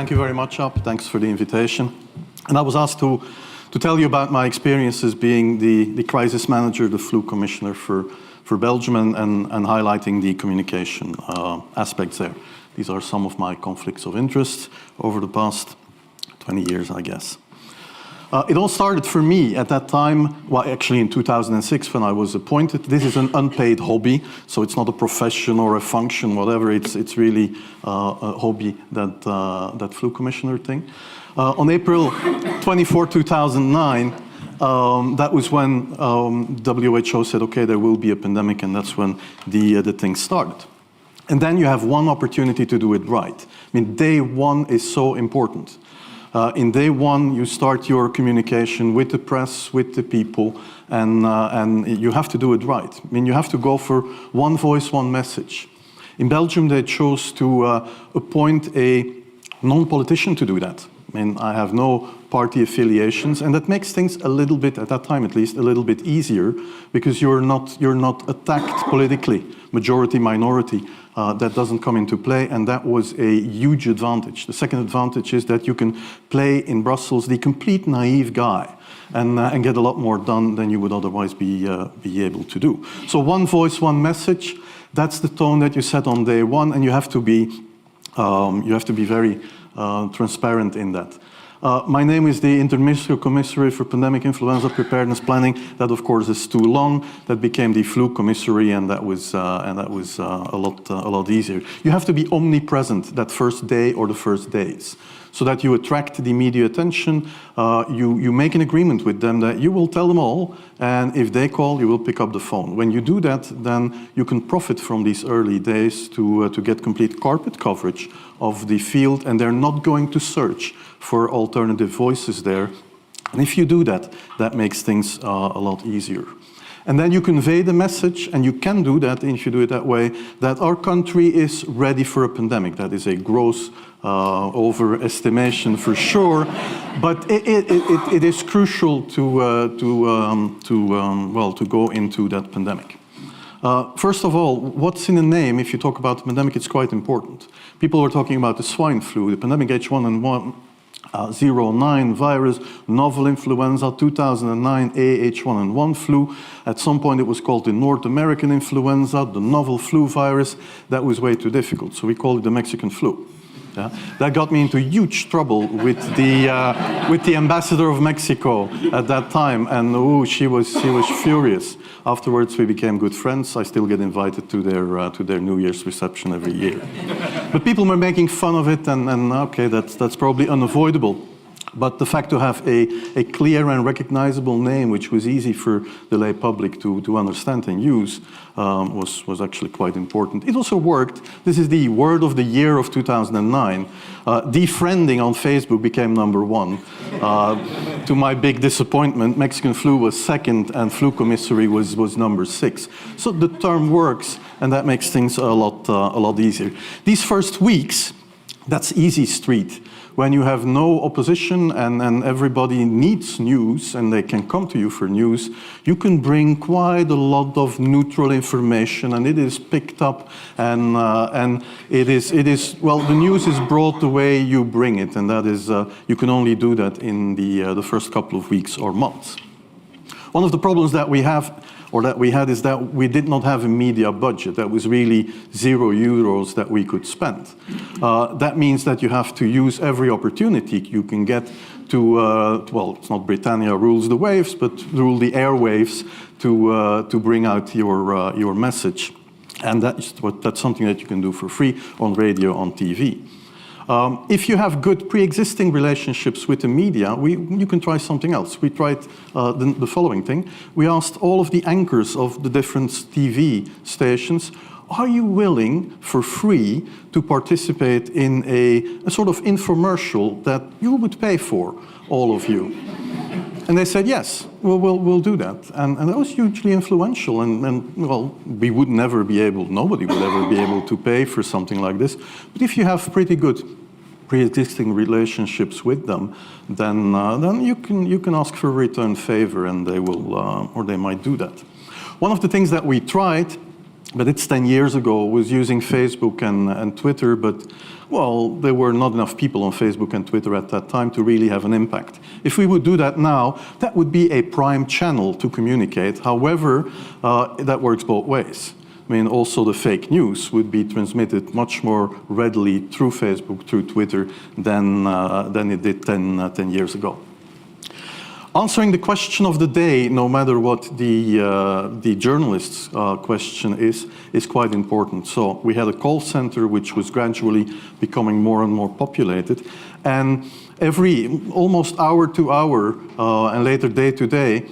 thank you very much, Ab. Thanks for the invitation. And I was asked to tell you about my experiences being the crisis manager, the flu commissioner for Belgium, and highlighting the communication aspects there. These are some of my conflicts of interest over the past 20 years, I guess. It all started for me at that time, well, actually in 2006 when I was appointed. This is an unpaid hobby, so it's not a profession or a function, whatever. It's really a hobby, that flu commissioner thing. On April 24, 2009, that was when WHO said, okay, there will be a pandemic, and that's when the thing started. And then you have one opportunity to do it right. I mean, day one is so important. In day one, you start your communication with the press, with the people, and you have to do it right. I mean, you have to go for one voice, one message. In Belgium, they chose to appoint a non-politician to do that. I mean, I have no party affiliations, and that makes things a little bit, at that time at least, a little bit easier, because you're not attacked politically, majority, minority. That doesn't come into play, and that was a huge advantage. The second advantage is that you can play in Brussels the complete naive guy and get a lot more done than you would otherwise be able to do. So one voice, one message, that's the tone that you set on day one, and you have to be very transparent in that. My name is the Interministerial Commissary for Pandemic Influenza Preparedness Planning. That, of course, is too long. That became the Flu Commissary, and that was a lot easier. You have to be omnipresent that first day or the first days, so that you attract the media attention. You make an agreement with them that you will tell them all, and if they call, you will pick up the phone. When you do that, then you can profit from these early days to get complete carpet coverage of the field, and they're not going to search for alternative voices there. And if you do that, that makes things a lot easier. And then you convey the message, and you can do that if you do it that way, that our country is ready for a pandemic. That is a gross overestimation for sure, but it is crucial to go into that pandemic. First of all, what's in the name? If you talk about the pandemic, it's quite important. People were talking about the swine flu, the pandemic H1N1. 09 virus, novel influenza, 2009 H1N1 flu. At some point it was called the North American influenza, the novel flu virus. That was way too difficult, so we called it the Mexican flu. Yeah? That got me into huge trouble with the ambassador of Mexico at that time, and she was furious. Afterwards, we became good friends. I still get invited to their New Year's reception every year. But people were making fun of it, and okay, that's probably unavoidable. But the fact to have a clear and recognizable name, which was easy for the lay public to understand and use, was actually quite important. It also worked. This is the word of the year of 2009. Defriending on Facebook became #1. To my big disappointment, Mexican flu was second, and flu commissary was #6. So the term works, and that makes things a lot easier. These first weeks, that's easy street. When you have no opposition and everybody needs news and they can come to you for news, you can bring quite a lot of neutral information, and it is picked up, and it is well, the news is brought the way you bring it, and that is you can only do that in the first couple of weeks or months. One of the problems that we have, or that we had, is that we did not have a media budget. That was really €0 that we could spend. That means that you have to use every opportunity you can get to, well, it's not Britannia rules the waves, but rule the airwaves to bring out your message. And that's something that you can do for free on radio, on TV. If you have good pre-existing relationships with the media, you can try something else. We tried the following thing. We asked all of the anchors of the different TV stations, are you willing for free to participate in a sort of infomercial that you would pay for, all of you? And they said, yes, we'll do that. And that was hugely influential. And well, we would never be able, nobody would ever be able to pay for something like this. But if you have pretty good pre-existing relationships with them, then you can ask for a return favor, and they will, or they might do that. One of the things that we tried but it's 10 years ago, was using Facebook and Twitter, but, well, there were not enough people on Facebook and Twitter at that time to really have an impact. If we would do that now, that would be a prime channel to communicate. However, that works both ways. I mean, also the fake news would be transmitted much more readily through Facebook, through Twitter, than it did 10 years ago. Answering the question of the day, no matter what the journalist's question is quite important. So we had a call center which was gradually becoming more and more populated, and almost hour to hour and later day to day,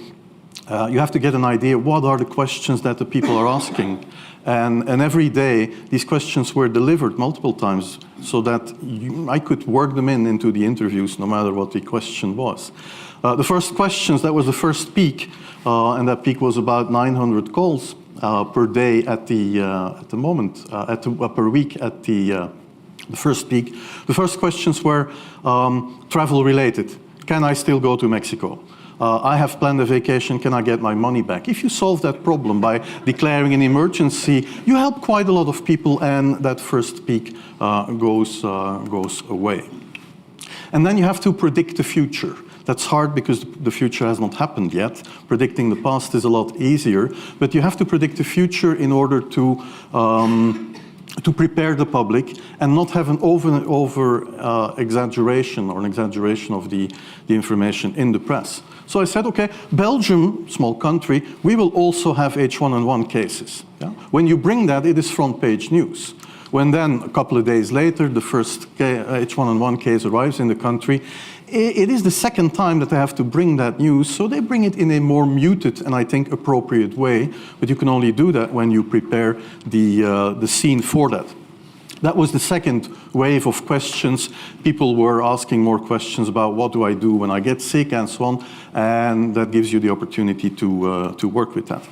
you have to get an idea what are the questions that the people are asking. And every day, these questions were delivered multiple times so that I could work them into the interviews no matter what the question was. The first questions, that was the first peak, and that peak was about 900 calls per day at the moment, per week at the first peak. The first questions were travel related. Can I still go to Mexico? I have planned a vacation, can I get my money back? If you solve that problem by declaring an emergency, you help quite a lot of people, and that first peak goes away. And then you have to predict the future. That's hard because the future has not happened yet. Predicting the past is a lot easier, but you have to predict the future in order to prepare the public and not have an exaggeration or an exaggeration of the information in the press. So I said, okay, Belgium, small country, we will also have H1N1 cases. Yeah? When you bring that, it is front page news. When then, a couple of days later, the first H1N1 case arrives in the country, it is the second time that they have to bring that news, so they bring it in a more muted and I think appropriate way, but you can only do that when you prepare the scene for that. That was the second wave of questions. People were asking more questions about what do I do when I get sick and so on, and that gives you the opportunity to work with that.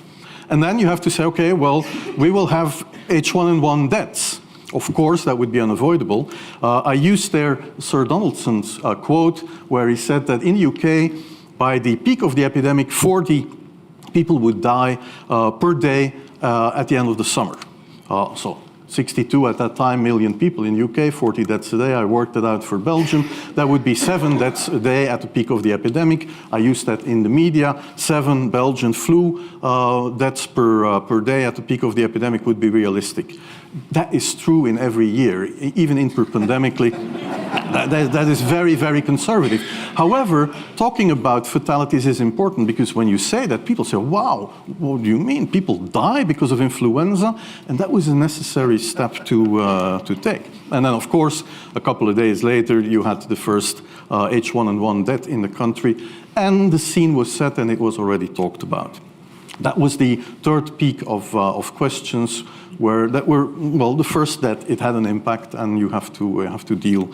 And then you have to say, okay, well, we will have H1N1 deaths. Of course, that would be unavoidable. I used there Sir Donaldson's quote where he said that in the UK, by the peak of the epidemic, 40 people would die per day at the end of the summer. So 62 at that time million people in the UK, 40 deaths a day. I worked it out for Belgium. That would be 7 deaths a day at the peak of the epidemic. I used that in the media. 7 Belgian flu deaths per day at the peak of the epidemic would be realistic. That is true in every year, even interpandemically. That is very, very conservative. However, talking about fatalities is important because when you say that, people say, wow, what do you mean? People die because of influenza? And that was a necessary step to take. And then, of course, a couple of days later, you had the first H1N1 death in the country, and the scene was set and it was already talked about. That was the third peak of questions that were, well, the first that it had an impact and you have to deal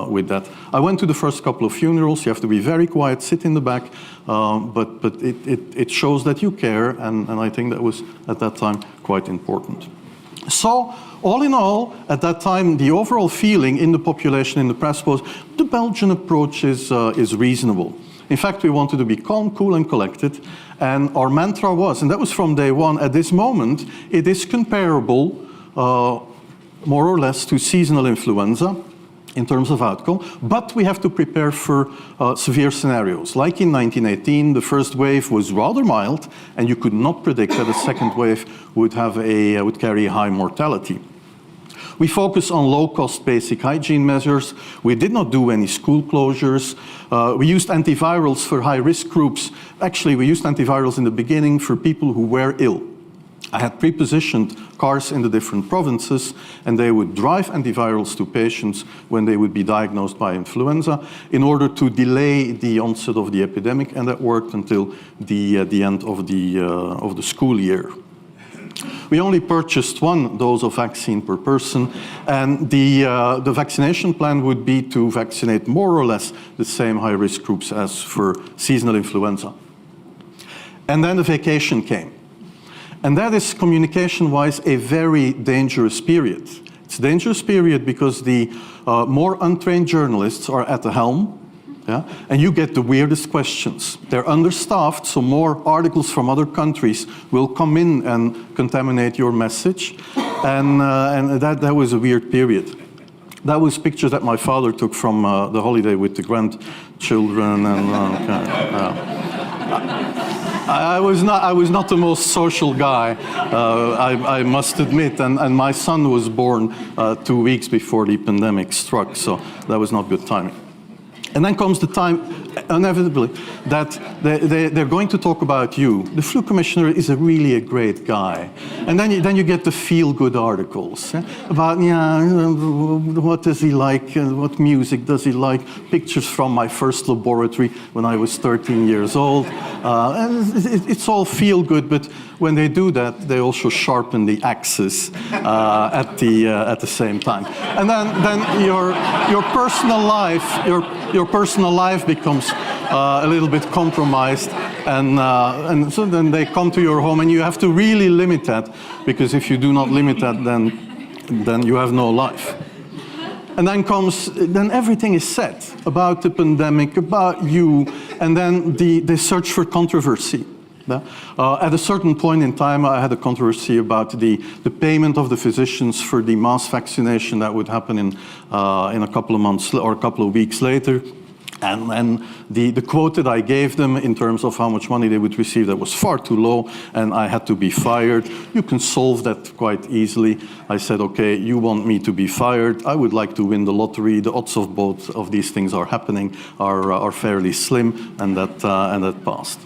with that. I went to the first couple of funerals. You have to be very quiet, sit in the back, but it shows that you care, and I think that was, at that time, quite important. So, all in all, at that time, the overall feeling in the population, in the press was, the Belgian approach is reasonable. In fact, we wanted to be calm, cool, and collected. And our mantra was, and that was from day one, at this moment, it is comparable, more or less, to seasonal influenza in terms of outcome, but we have to prepare for severe scenarios. Like in 1918, the first wave was rather mild, and you could not predict that a second wave would carry a high mortality. We focus on low-cost basic hygiene measures. We did not do any school closures. We used antivirals for high-risk groups. Actually, we used antivirals in the beginning for people who were ill. I had pre-positioned cars in the different provinces, and they would drive antivirals to patients when they would be diagnosed by influenza in order to delay the onset of the epidemic, and that worked until the end of the school year. We only purchased 1 dose of vaccine per person, and the vaccination plan would be to vaccinate more or less the same high-risk groups as for seasonal influenza. And then the vacation came. And that is, communication-wise, a very dangerous period. It's a dangerous period because the more untrained journalists are at the helm, Yeah? And you get the weirdest questions. They're understaffed, so more articles from other countries will come in and contaminate your message. And that was a weird period. That was pictures that my father took from the holiday with the grandchildren. And I was not the most social guy, I must admit. And my son was born 2 weeks before the pandemic struck, so that was not good timing. And then comes the time, inevitably, that they're going to talk about you. The flu commissioner is really a great guy. And then you get the feel-good articles about, what does he like, what music does he like, pictures from my first laboratory when I was 13 years old. And it's all feel-good, but when they do that, they also sharpen the axes at the same time. And then your personal life becomes a little bit compromised, and so then they come to your home, and you have to really limit that, because if you do not limit that, then you have no life. And then everything is said about the pandemic, about you, and then they search for controversy. At a certain point in time, I had a controversy about the payment of the physicians for the mass vaccination that would happen in a couple of months or a couple of weeks later. And the quote that I gave them in terms of how much money they would receive, that was far too low, and I had to be fired. You can solve that quite easily. I said, okay, you want me to be fired. I would like to win the lottery. The odds of both of these things are happening are fairly slim, and that passed.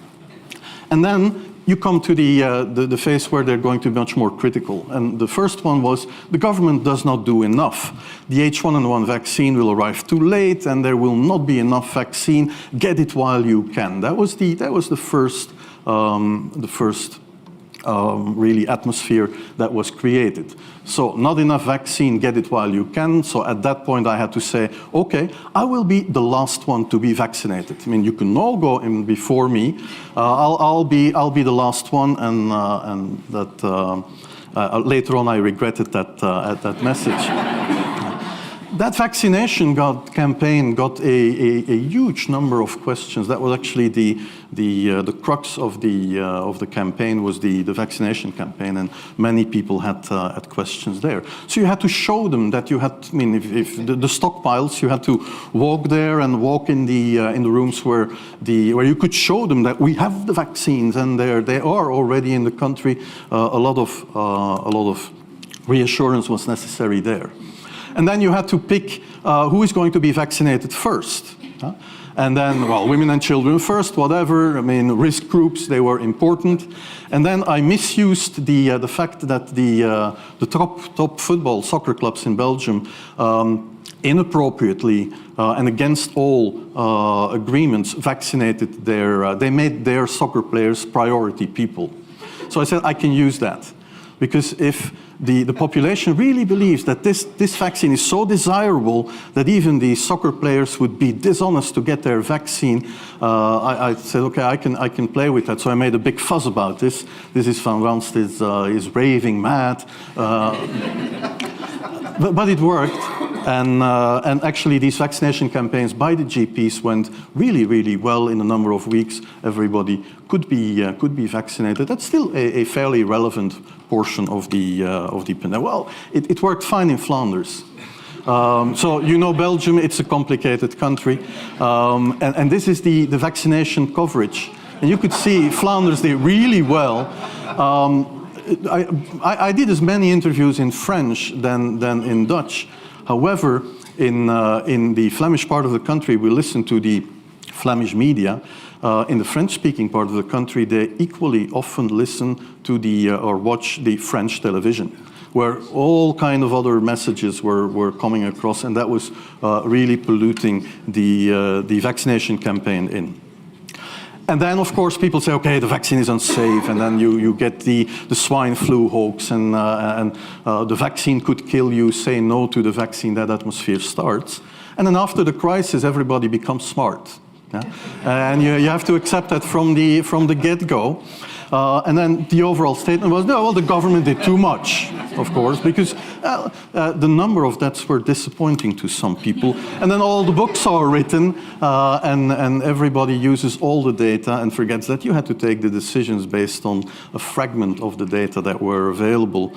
And then you come to the phase where they're going to be much more critical. And the first one was, the government does not do enough. The H1N1 vaccine will arrive too late, and there will not be enough vaccine. Get it while you can. That was the first really atmosphere that was created. So not enough vaccine, get it while you can. So at that point I had to say, okay, I will be the last one to be vaccinated. I mean, you can all go in before me. I'll be the last one, and that later on I regretted that message. That vaccination campaign got a huge number of questions. That was actually the crux of the campaign, was the vaccination campaign, and many people had questions there. So you had to show them that you had. I mean, if the stockpiles, you had to walk there and walk in the rooms where you could show them that we have the vaccines and they are already in the country. A lot of reassurance was necessary there. And then you had to pick who is going to be vaccinated first. And then, well, women and children first, whatever. I mean, risk groups, they were important. And then I misused the fact that the top football, soccer clubs in Belgium inappropriately and against all agreements vaccinated they made their soccer players priority people. So I said, I can use that. Because if the population really believes that this vaccine is so desirable that even the soccer players would be dishonest to get their vaccine, I said, okay, I can play with that. So I made a big fuss about this. This is Van Ranst is raving mad. But it worked. And actually, these vaccination campaigns by the GPs went really, really well. In a number of weeks, everybody could be vaccinated. That's still a fairly relevant portion of the pandemic. Well, it worked fine in Flanders. So you know, Belgium, it's a complicated country, and this is the vaccination coverage. And you could see Flanders did really well. I did as many interviews in French than in Dutch. However, in the Flemish part of the country, we listen to the Flemish media. In the French-speaking part of the country, they equally often listen to or watch the French television, where all kind of other messages were coming across, and that was really polluting the vaccination campaign in. And then, of course, people say, okay, the vaccine is unsafe, and then you get the swine flu hoax, and the vaccine could kill you, say no to the vaccine, that atmosphere starts. And then after the crisis, everybody becomes smart. Yeah? And you have to accept that from the get-go. And then the overall statement was, no, well, the government did too much, of course, because the number of deaths were disappointing to some people. And then all the books are written, and everybody uses all the data and forgets that you had to take the decisions based on a fragment of the data that were available,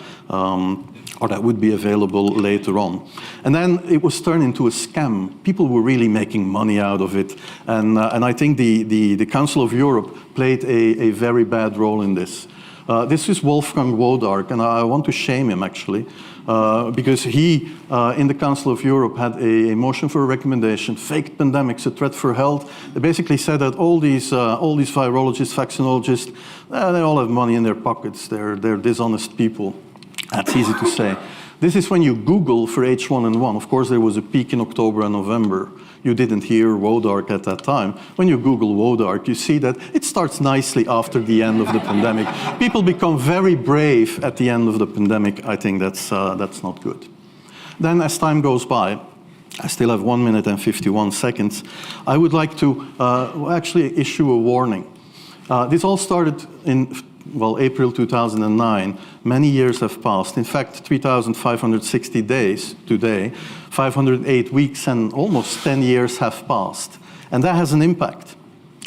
or that would be available later on. And then it was turned into a scam. People were really making money out of it. And I think the Council of Europe played a very bad role in this. This is Wolfgang Wodark, and I want to shame him, actually, because he, in the Council of Europe, had a motion for a recommendation, faked pandemics, a threat for health. They basically said that all these virologists, vaccinologists, they all have money in their pockets. They're dishonest people. That's easy to say. This is when you Google for H1N1. Of course, there was a peak in October and November. You didn't hear Wodark at that time. When you Google Wodark, you see that it starts nicely after the end of the pandemic. People become very brave at the end of the pandemic. I think that's not good. Then as time goes by, I still have 1 minute and 51 seconds, I would like to actually issue a warning. This all started in April 2009. Many years have passed. In fact, 3,560 days today, 508 weeks and almost 10 years have passed. And that has an impact,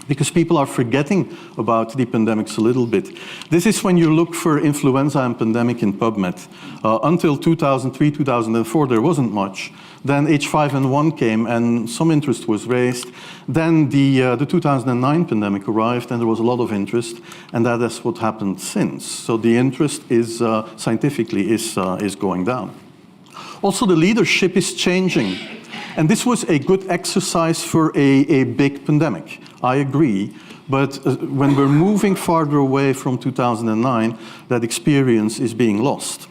because people are forgetting about the pandemics a little bit. This is when you look for influenza and pandemic in PubMed. Until 2003, 2004, there wasn't much. Then H5N1 came and some interest was raised. Then the 2009 pandemic arrived and there was a lot of interest, and that is what happened since. So the interest is, scientifically, is going down. Also, the leadership is changing. And this was a good exercise for a big pandemic. I agree. But when we're moving farther away from 2009, that experience is being lost.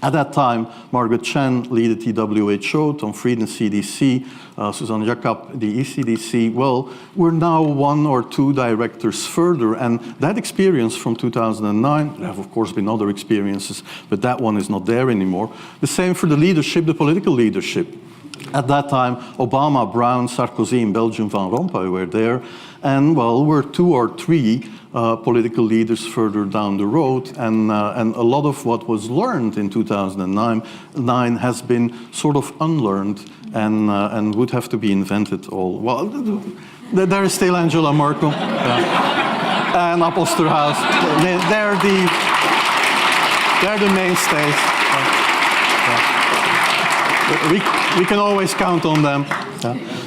At that time, Margaret Chan led the WHO, Tom Frieden, CDC, Susanne Jakob, the ECDC. Well, we're now 1 or 2 directors further, and that experience from 2009, there have of course been other experiences, but that one is not there anymore. The same for the leadership, the political leadership. At that time, Obama, Brown, Sarkozy in Belgium, Van Rompuy were there, and well, we're 2 or 3 political leaders further down the road, and a lot of what was learned in 2009 has been sort of unlearned and would have to be invented all. Well, there is still Angela Merkel and Apostelhaus. They're the mainstays. We can always count on them.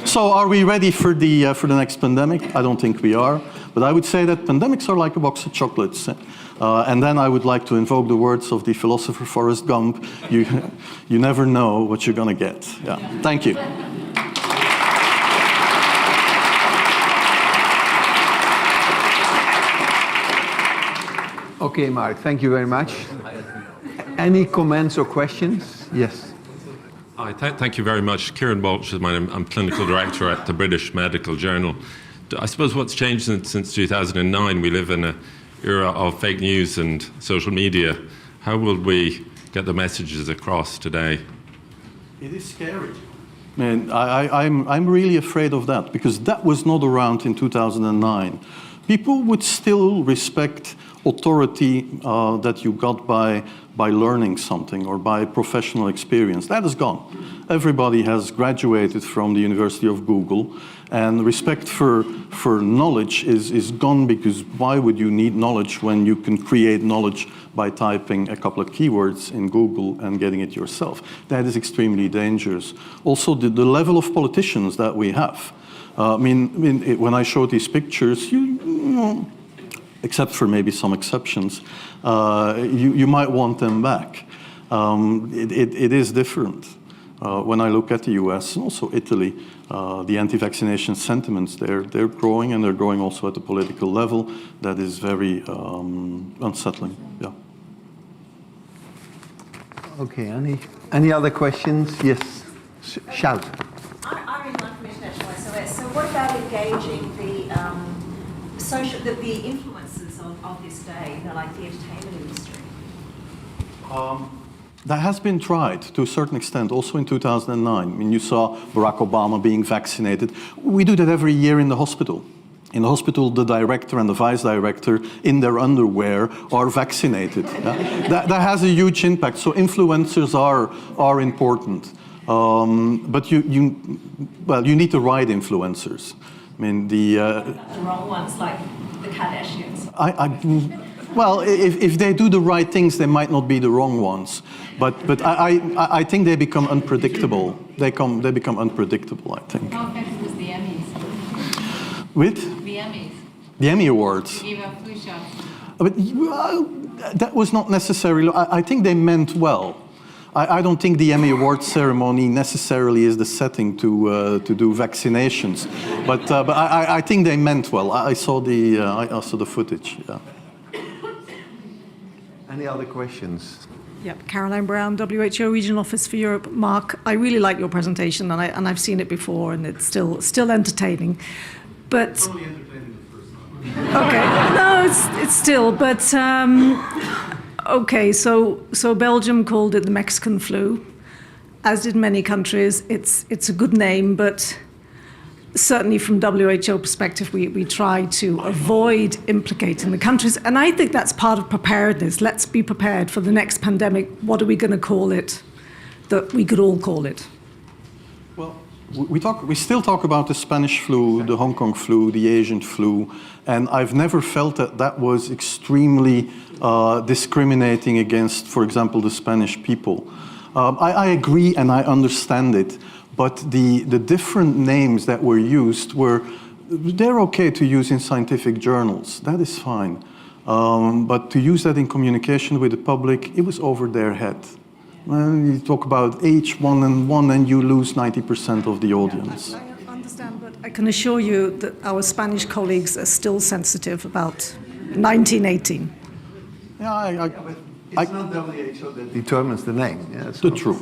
So are we ready for the next pandemic? I don't think we are. But I would say that pandemics are like a box of chocolates. And then I would like to invoke the words of the philosopher Forrest Gump. You never know what you're going to get. Yeah. Thank you. Okay, Mark, thank you very much. Any comments or questions? Yes. Hi, thank you very much. Kieran Walsh is my name. I'm Clinical Director at the British Medical Journal. I suppose what's changed since 2009, we live in an era of fake news and social media. How will we get the messages across today? It is scary. Man, I'm really afraid of that, because that was not around in 2009. People would still respect authority that you got by learning something or by professional experience. That is gone. Everybody has graduated from the University of Google, and respect for knowledge is gone, because why would you need knowledge when you can create knowledge by typing a couple of keywords in Google and getting it yourself? That is extremely dangerous. Also, the level of politicians that we have. When I show these pictures, except for maybe some exceptions, you might want them back. It is different. When I look at the US and also Italy, the anti-vaccination sentiments, they're growing, and they're growing also at the political level. That is very unsettling. Yeah. Okay, any other questions? Yes, shout. I'm in line from International SOS. So what about engaging the influences of this day, like the entertainment industry? That has been tried to a certain extent, also in 2009. I mean, you saw Barack Obama being vaccinated. We do that every year in the hospital. In the hospital, the director and the vice director in their underwear are vaccinated. Yeah? That has a huge impact. So influencers are important. But you need the right influencers. I mean, The wrong ones, like the Kardashians. Well, if they do the right things, they might not be the wrong ones. But I think they become unpredictable. They become unpredictable, I think. How effective was the Emmys? With? The Emmys. The Emmy Awards. Eva flu shots. But that was not necessarily. I think they meant well. I don't think the Emmy Awards ceremony necessarily is the setting to do vaccinations, but I think they meant well. I saw the footage. Yeah. Any other questions? Yep, Caroline Brown, WHO Regional Office for Europe. Mark, I really like your presentation, and I've seen it before, and it's still entertaining. But okay, no, it's still. But okay, so Belgium called it the Mexican flu, as did many countries. It's a good name, but certainly from WHO perspective, we try to avoid implicating the countries. And I think that's part of preparedness. Let's be prepared for the next pandemic. What are we going to call it that we could all call it? Well, we still talk about the Spanish flu, the Hong Kong flu, the Asian flu, and I've never felt that was extremely discriminating against, for example, the Spanish people. I agree and I understand it. But the different names that were used they're okay to use in scientific journals. That is fine. But to use that in communication with the public, it was over their head. Well, you talk about H1N1 and you lose 90% of the audience. I understand, but I can assure you that our Spanish colleagues are still sensitive about 1918. Yeah, It's not WHO that determines the name. Yeah, so true.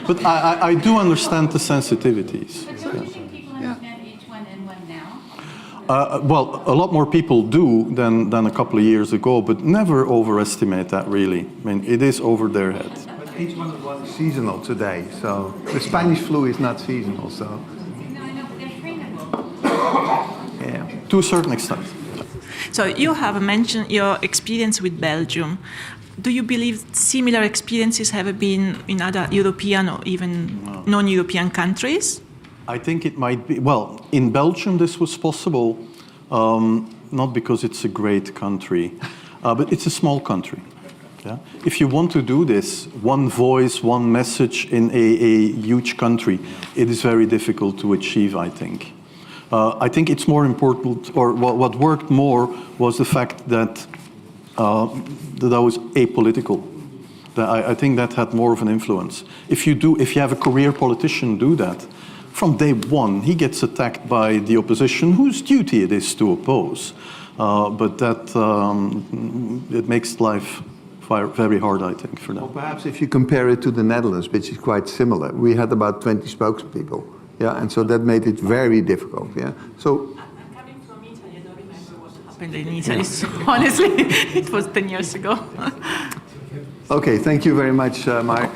But I do understand the sensitivities. But don't you think people understand H1N1 now? Well, a lot more people do than a couple of years ago, but never overestimate that, really. I mean, it is over their head. But H1N1 is seasonal today, so the Spanish flu is not seasonal, so. No, I know, but they're trainable. Yeah. To a certain extent. So you have mentioned your experience with Belgium. Do you believe similar experiences have been in other European or even non-European countries? I think it might be. Well, in Belgium this was possible, not because it's a great country, but it's a small country. Yeah? If you want to do this, one voice, one message in a huge country, it is very difficult to achieve, I think. I think it's more important, or what worked more was the fact that I was apolitical. I think that had more of an influence. If you have a career politician do that, from day one he gets attacked by the opposition, whose duty it is to oppose. But that it makes life very hard, I think, for them. Well, perhaps if you compare it to the Netherlands, which is quite similar, we had about 20 spokespeople. Yeah, and so that made it very difficult. Yeah, so. I'm coming from Italy. I don't remember what happened in Italy. So honestly, it was 10 years ago. Okay, thank you very much, Mark.